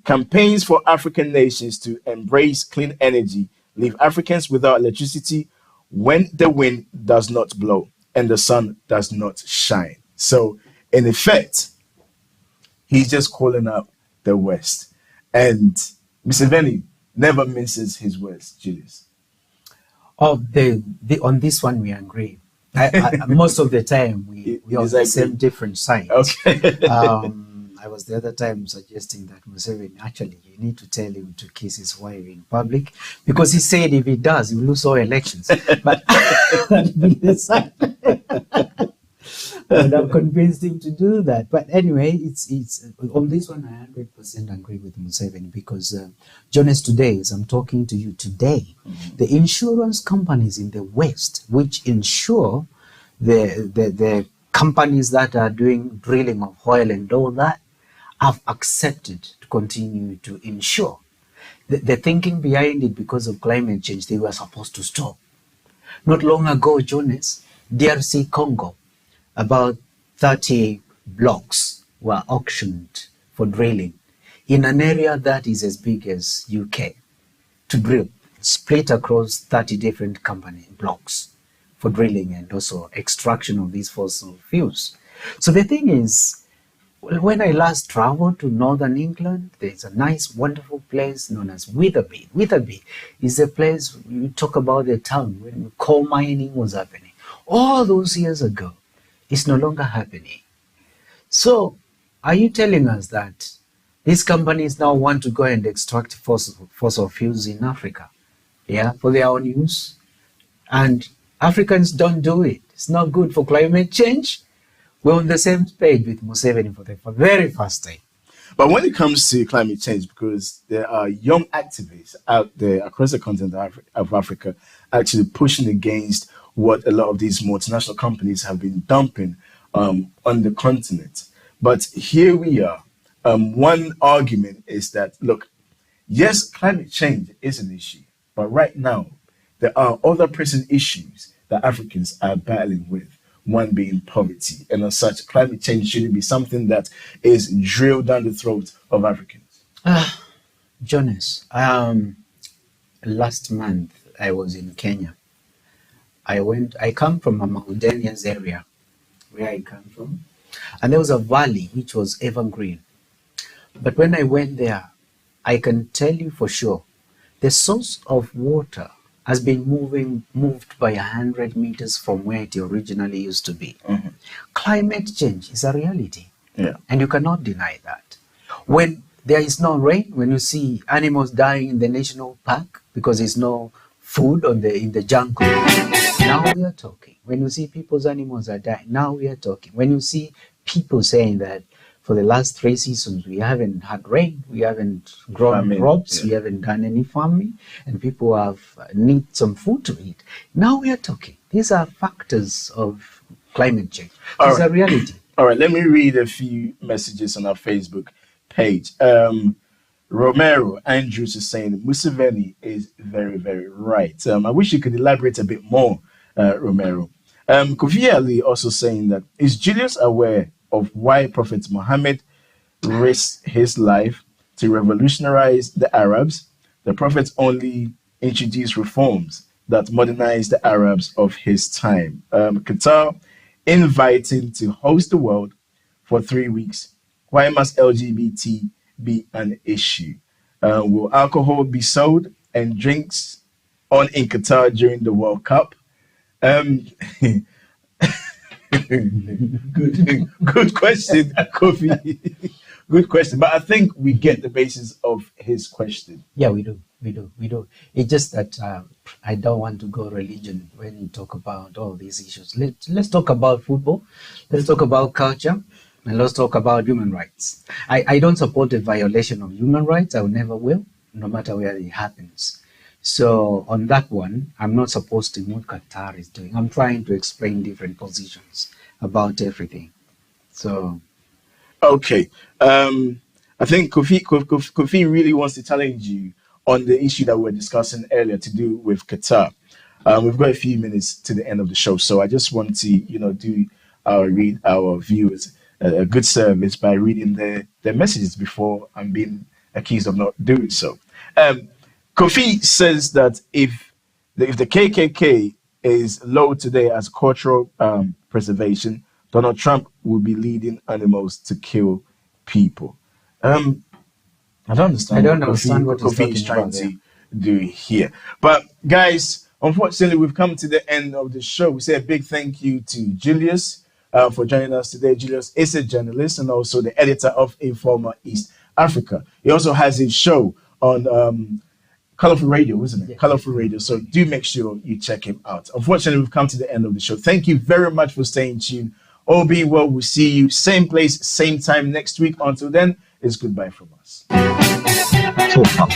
Speaker 2: campaigns for African nations to embrace clean energy leave Africans without electricity when the wind does not blow and the sun does not shine. So, in effect, he's just calling out the West. And Museveni never minces his words, Julius.
Speaker 6: Oh, on this one we agree. Most of the time we are on the same different sides.
Speaker 2: Okay.
Speaker 6: I was the other time suggesting that Museveni, actually, you need to tell him to kiss his wife in public, because he said if he does, he will lose all elections. But and I've convinced him to do that. But anyway, it's on this one I 100% agree with Museveni, because Jonas, today, as I'm talking to you today, the insurance companies in the West, which insure the companies that are doing drilling of oil and all that, have accepted to continue to insure. The thinking behind it, because of climate change, they were supposed to stop. Not long ago, Jonas, DRC Congo, about 30 blocks were auctioned for drilling in an area that is as big as UK to drill, split across 30 different company blocks for drilling and also extraction of these fossil fuels. So the thing is, well, when I last traveled to northern England, there's a nice, wonderful place known as Witherby. Witherby is a place you talk about the town when coal mining was happening. All those years ago, it's no longer happening. So, are you telling us that these companies now want to go and extract fossil fuels in Africa, yeah, for their own use? And Africans don't do it. It's not good for climate change. We're on the same page with Museveni for the very first time.
Speaker 2: But when it comes to climate change, because there are young activists out there across the continent of Africa actually pushing against what a lot of these multinational companies have been dumping on the continent. But here we are. One argument is that, look, yes, climate change is an issue, but right now there are other pressing issues that Africans are battling with. One being poverty, and as such, climate change shouldn't be something that is drilled down the throat of Africans.
Speaker 6: Jonas, last month I was in Kenya. I come from a mountainous area where I come from, and there was a valley which was evergreen. But when I went there, I can tell you for sure, the source of water has been moved by 100 meters from where it originally used to be.
Speaker 2: Mm-hmm.
Speaker 6: Climate change is a reality,
Speaker 2: Yeah.
Speaker 6: and you cannot deny that. When there is no rain, when you see animals dying in the national park because there's no food in the jungle, now we are talking. When you see people's animals are dying, now we are talking. When you see people saying that for the last 3 seasons we haven't had rain, we haven't grown
Speaker 2: Farming,
Speaker 6: crops,
Speaker 2: yeah.
Speaker 6: we haven't done any farming, and people have need some food to eat. Now we are talking. These are factors of climate change.
Speaker 2: All
Speaker 6: It's a
Speaker 2: right.
Speaker 6: reality.
Speaker 2: All right, let me read a few messages on our Facebook page. Romero Andrews is saying Museveni is very, very right. I wish you could elaborate a bit more, Romero. Kofi Ali also saying that is Julius aware of why Prophet Muhammad risked his life to revolutionize the Arabs? The Prophet only introduced reforms that modernized the Arabs of his time. Qatar inviting to host the world for 3 weeks. Why must LGBT be an issue? Will alcohol be sold and drinks on in Qatar during the World Cup? Um, good question, Kofi. Good question. But I think we get the basis of his question.
Speaker 6: Yeah, we do. It's just that I don't want to go religion when you talk about all these issues. Let's talk about football. Let's talk about culture. And let's talk about human rights. I don't support a violation of human rights. I never will, no matter where it happens. So on that one, I'm not supposed to know what Qatar is doing. I'm trying to explain different positions about everything. So
Speaker 2: Okay. I think Kofi really wants to challenge you on the issue that we were discussing earlier to do with Qatar. We've got a few minutes to the end of the show, so I just want to, read our viewers a good service by reading their messages before I'm being accused of not doing so. Kofi says that if the KKK is low today as cultural preservation, Donald Trump will be leading animals to kill people. I don't understand.
Speaker 6: I don't understand what he's
Speaker 2: Kofi is
Speaker 6: talking
Speaker 2: trying
Speaker 6: about,
Speaker 2: to do here. But guys, unfortunately, we've come to the end of the show. We say a big thank you to Julius for joining us today. Julius is a journalist and also the editor of Informer East Africa. He also has his show on Colorful Radio, isn't it?
Speaker 6: Yes.
Speaker 2: Colorful Radio. So do make sure you check him out. Unfortunately, we've come to the end of the show. Thank you very much for staying tuned. All being well, we'll see you same place, same time next week. Until then, it's goodbye from us.
Speaker 7: Talk,